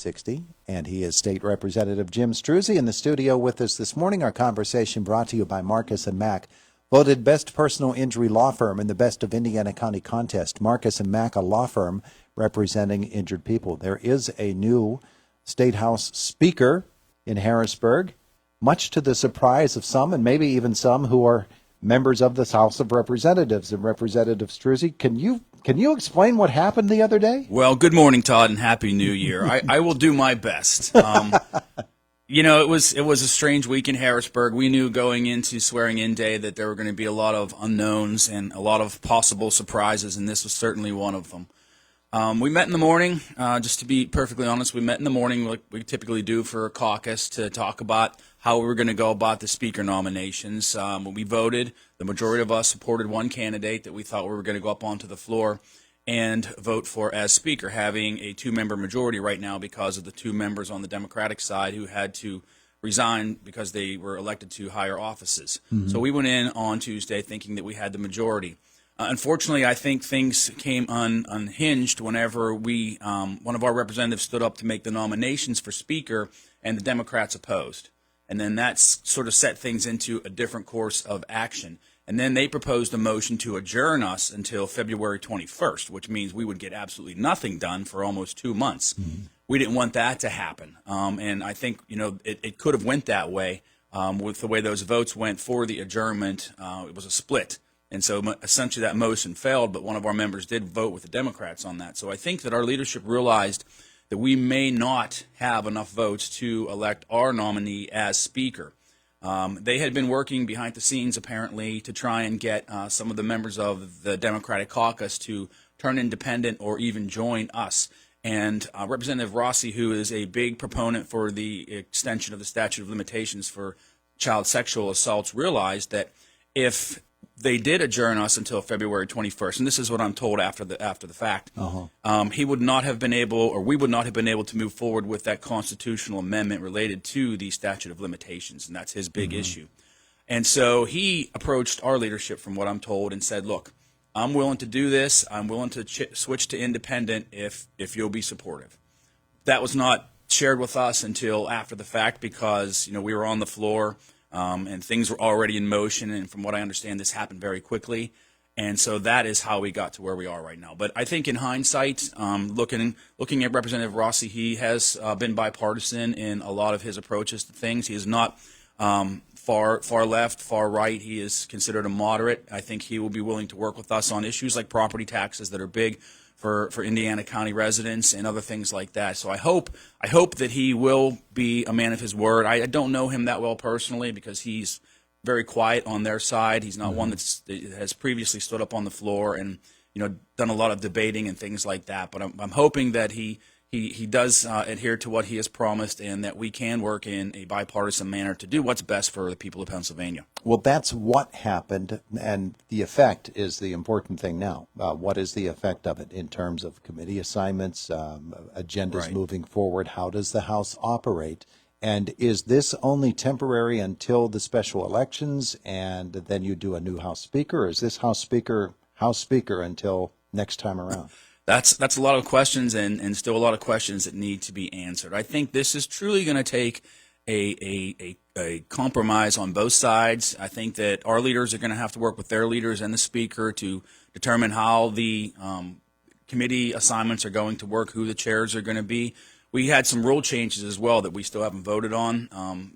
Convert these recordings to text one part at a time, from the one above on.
60, and he is State Representative Jim Struzzi in the studio with us this morning. Our conversation brought to you by Marcus & Mack, voted Best Personal Injury Law Firm in the Best of Indiana County contest. Marcus & Mack, a law firm representing injured people. There is a new State House Speaker in Harrisburg, much to the surprise of some, and maybe even some who are members of the House of Representatives. And Representative Struzzi, can you explain what happened the other day? Well, good morning, Todd, and Happy New Year. I will do my best. You know, it was a strange week in Harrisburg. We knew going into swearing-in day that there were going to be a lot of unknowns and a lot of possible surprises, and this was certainly one of them. We met in the morning, just to be perfectly honest, we met in the morning like we typically do for a caucus to talk about how we were going to go about the speaker nominations. When we voted, the majority of us supported one candidate that we thought we were going to go up onto the floor and vote for as speaker, having a two-member majority right now because of the two members on the Democratic side who had to resign because they were elected to higher offices. Mm-hmm. So we went in on Tuesday thinking that we had the majority. Unfortunately, I think things came unhinged whenever one of our representatives stood up to make the nominations for speaker and the Democrats opposed. And then that sort of set things into a different course of action. And then they proposed a motion to adjourn us until February 21st, which means we would get absolutely nothing done for almost 2 months. Mm-hmm. We didn't want that to happen. And I think, you know, it could have went that way with the way those votes went for the adjournment. It was a split. And so essentially that motion failed, but one of our members did vote with the Democrats on that. So I think that our leadership realized that we may not have enough votes to elect our nominee as speaker. They had been working behind the scenes, apparently, to try and get some of the members of the Democratic caucus to turn independent or even join us. And Representative Rossi, who is a big proponent for the extension of the statute of limitations for child sexual assaults, realized that if they did adjourn us until February 21st, and this is what I'm told after the fact. He would not have been able, or we would not have been able to move forward with that constitutional amendment related to the statute of limitations, and that's his big issue. And so he approached our leadership, from what I'm told, and said, "Look, I'm willing to do this. I'm willing to switch to independent if you'll be supportive." That was not shared with us until after the fact because we were on the floor. And things were already in motion, and from what I understand, this happened very quickly. And so that is how we got to where we are right now. But I think in hindsight, looking at Representative Rossi, he has been bipartisan in a lot of his approaches to things. He is not far left, far right. He is considered a moderate. I think he will be willing to work with us on issues like property taxes that are big for Indiana County residents and other things like that. So I hope that he will be a man of his word. I don't know him that well personally because he's very quiet on their side. He's not one that has previously stood up on the floor and done a lot of debating and things like that. But I'm hoping that he does adhere to what he has promised and that we can work in a bipartisan manner to do what's best for the people of Pennsylvania. Well, that's what happened, and the effect is the important thing now. What is the effect of it in terms of committee assignments, agendas moving forward? How does the House operate? And is this only temporary until the special elections and then you do a new House Speaker? Or is this House Speaker until next time around? That's a lot of questions and still a lot of questions that need to be answered. I think this is truly going to take a compromise on both sides. I think that our leaders are going to have to work with their leaders and the speaker to determine how the committee assignments are going to work, who the chairs are going to be. We had some rule changes as well that we still haven't voted on.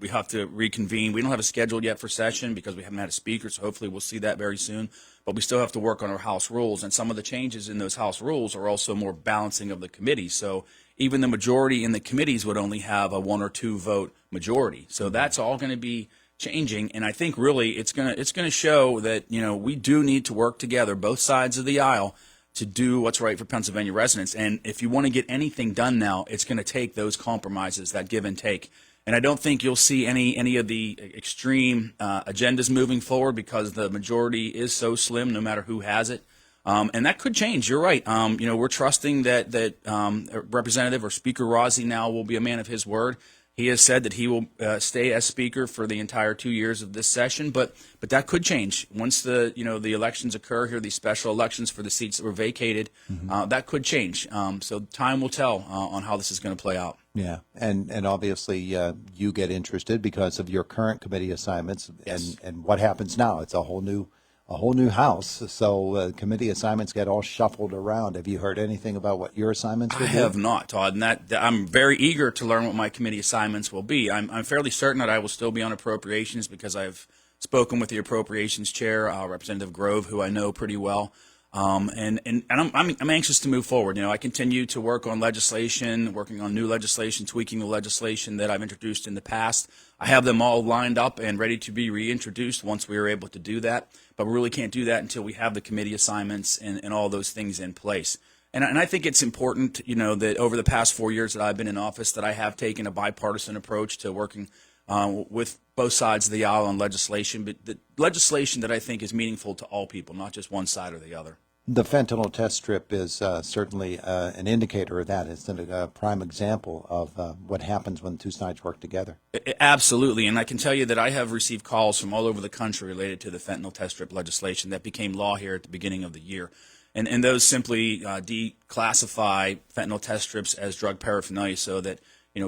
We have to reconvene. We don't have a schedule yet for session because we haven't had a speaker, so hopefully we'll see that very soon. But we still have to work on our House rules, and some of the changes in those House rules are also more balancing of the committee. So even the majority in the committees would only have a 1 or 2 vote majority. So that's all going to be changing, and I think really it's going to show that we do need to work together, both sides of the aisle, to do what's right for Pennsylvania residents. And if you want to get anything done now, it's going to take those compromises, that give and take. And I don't think you'll see any of the extreme agendas moving forward because the majority is so slim, no matter who has it. And that could change. You're right. We're trusting that Representative or Speaker Rossi now will be a man of his word. He has said that he will stay as speaker for the entire 2 years of this session, but that could change once the elections occur here, these special elections for the seats that were vacated. That could change. So time will tell on how this is going to play out. Yeah, and obviously you get interested because of your current committee assignments, Yes. and what happens now. It's a whole new house, so committee assignments get all shuffled around. Have you heard anything about what your assignments will I be? have not, Todd, and that I'm very eager to learn what my committee assignments will be. I'm fairly certain that I will still be on appropriations because I've spoken with the appropriations chair, Representative Grove, who I know pretty well. And I'm anxious to move forward. I continue to work on legislation, working on new legislation, tweaking the legislation that I've introduced in the past. I have them all lined up and ready to be reintroduced once we are able to do that. But we really can't do that until we have the committee assignments and all those things in place. And I think it's important, that over the past 4 years that I've been in office, that I have taken a bipartisan approach to working with both sides of the aisle on legislation, but the legislation that I think is meaningful to all people, not just one side or the other. The fentanyl test strip is certainly an indicator of that. It's a prime example of what happens when two sides work together. Absolutely, and I can tell you that I have received calls from all over the country related to the fentanyl test strip legislation that became law here at the beginning of the year. And those simply declassify fentanyl test strips as drug paraphernalia so that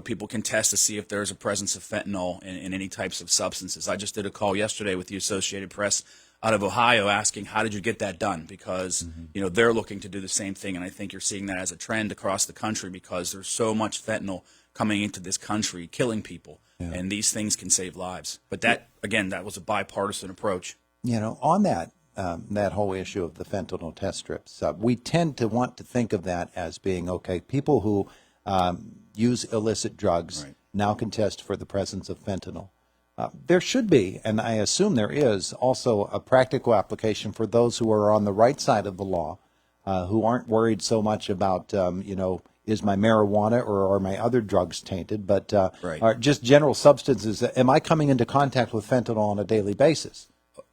people can test to see if there's a presence of fentanyl in any types of substances. I just did a call yesterday with the Associated Press out of Ohio asking, how did you get that done? Because, they're looking to do the same thing. And I think you're seeing that as a trend across the country because there's so much fentanyl coming into this country, killing people. Yeah. And these things can save lives. But that was a bipartisan approach. On that whole issue of the fentanyl test strips, we tend to want to think of that as being, okay, people who use illicit drugs now can test for the presence of fentanyl. There should be, and I assume there is, also a practical application for those who are on the right side of the law, who aren't worried so much about, is my marijuana or are my other drugs tainted, but are just general substances. Am I coming into contact with fentanyl on a daily basis?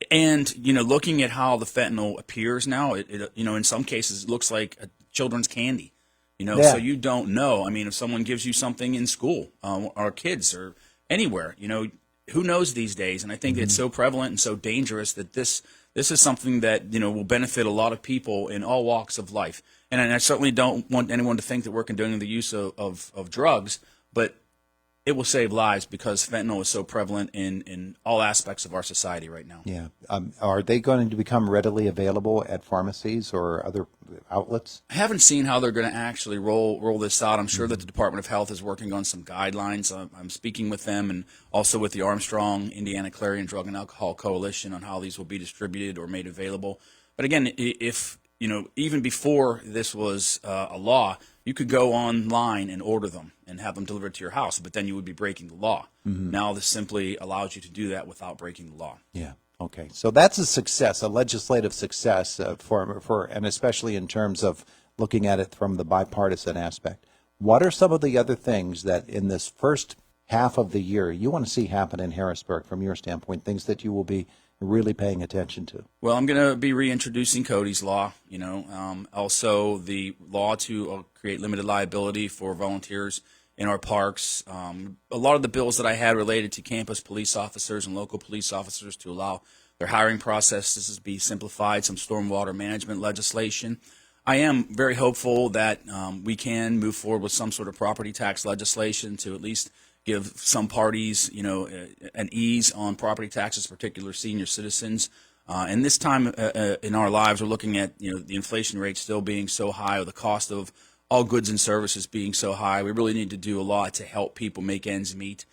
And, looking at how the fentanyl appears now, it in some cases it looks like a children's candy, so you don't know. I mean, if someone gives you something in school or kids or anywhere, who knows these days? And I think it's so prevalent and so dangerous that this is something that, will benefit a lot of people in all walks of life. And I certainly don't want anyone to think that we're condoning the use of drugs, but it will save lives because fentanyl is so prevalent in all aspects of our society right now. Yeah. Are they going to become readily available at pharmacies or other outlets? I haven't seen how they're going to actually roll this out. I'm sure that the Department of Health is working on some guidelines. I'm speaking with them and also with the Armstrong Indiana Clarion Drug and Alcohol Coalition on how these will be distributed or made available. But again, if even before this was a law, you could go online and order them and have them delivered to your house, but then you would be breaking the law. Now this simply allows you to do that without breaking the law. Yeah. Okay. So that's a success, a legislative success for and especially in terms of looking at it from the bipartisan aspect. What are some of the other things that in this first half of the year you want to see happen in Harrisburg from your standpoint, things that you will be really paying attention to? Well, I'm going to be reintroducing Cody's law, also the law to create limited liability for volunteers in our parks. A lot of the bills that I had related to campus police officers and local police officers to allow their hiring processes to be simplified, some stormwater management legislation. I am very hopeful that we can move forward with some sort of property tax legislation to at least give some parties, an ease on property taxes, particularly senior citizens. And this time in our lives, we're looking at, the inflation rate still being so high or the cost of all goods and services being so high. We really need to do a lot to help people make ends meet,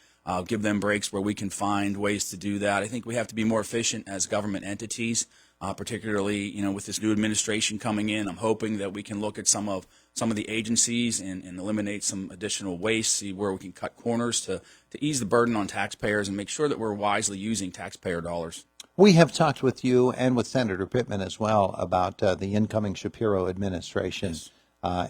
give them breaks where we can find ways to do that. I think we have to be more efficient as government entities, particularly, with this new administration coming in. I'm hoping that we can look at some of the agencies and eliminate some additional waste, see where we can cut corners to ease the burden on taxpayers and make sure that we're wisely using taxpayer dollars. We have talked with you and with Senator Pittman as well about the incoming Shapiro administration. Yes.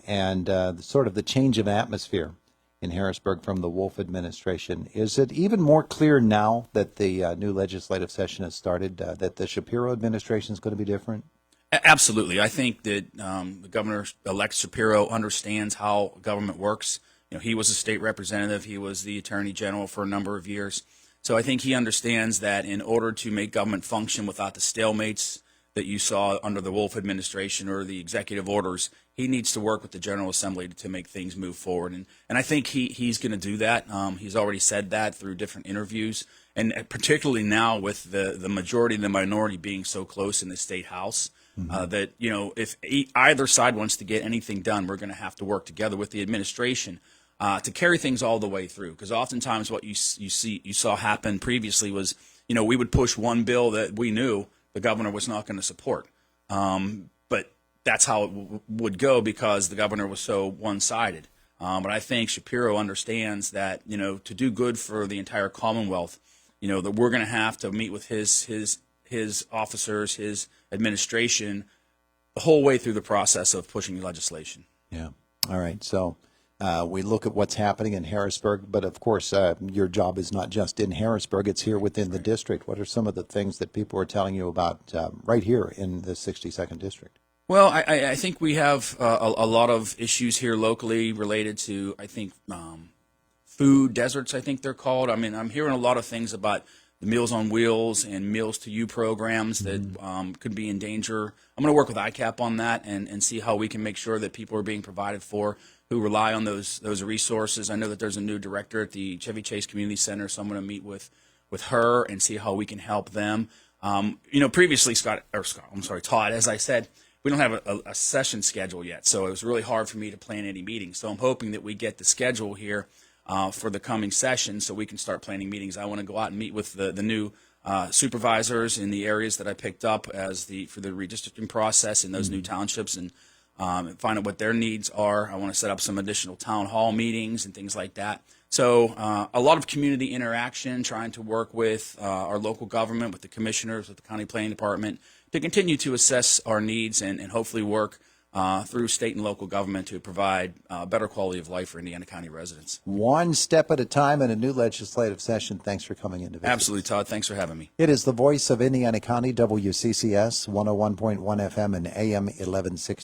And sort of the change of atmosphere in Harrisburg from the Wolf administration. Is it even more clear now that the new legislative session has started that the Shapiro administration is going to be different? Absolutely. I think that the Governor-elect Shapiro understands how government works. he was a state representative. He was the attorney general for a number of years. So I think he understands that in order to make government function without the stalemates that you saw under the Wolf administration or the executive orders, he needs to work with the General Assembly to make things move forward. And I think he's going to do that. He's already said that through different interviews. And particularly now with the majority and the minority being so close in the state house, that, if either side wants to get anything done, we're going to have to work together with the administration to carry things all the way through. Because oftentimes what you saw happen previously was, we would push one bill that we knew the governor was not going to support. But that's how it would go because the governor was so one-sided. But I think Shapiro understands that, to do good for the entire Commonwealth, that we're going to have to meet with his officers, his administration, the whole way through the process of pushing legislation. Yeah. All right. So we look at what's happening in Harrisburg, but of course, your job is not just in Harrisburg, it's here within the district. What are some of the things that people are telling you about right here in the 62nd District? Well, I think we have a lot of issues here locally related to, I think, food deserts, I think they're called. I mean, I'm hearing a lot of things about the Meals on Wheels and Meals to You programs that could be in danger. I'm going to work with ICAP on that and see how we can make sure that people are being provided for who rely on those resources. I know that there's a new director at the Chevy Chase Community Center, so I'm going to meet with her and see how we can help them. Previously, Todd, as I said, we don't have a session schedule yet, so it was really hard for me to plan any meetings. So I'm hoping that we get the schedule here for the coming session so we can start planning meetings. I want to go out and meet with the new supervisors in the areas that I picked up for the redistricting process in those new townships and find out what their needs are. I want to set up some additional town hall meetings and things like that. So a lot of community interaction, trying to work with our local government, with the commissioners, with the county planning department, to continue to assess our needs and hopefully work through state and local government to provide better quality of life for Indiana County residents. One step at a time in a new legislative session. Thanks for coming in to visit. Absolutely, Todd. Thanks for having me. It is the voice of Indiana County, WCCS, 101.1 FM and AM 1160.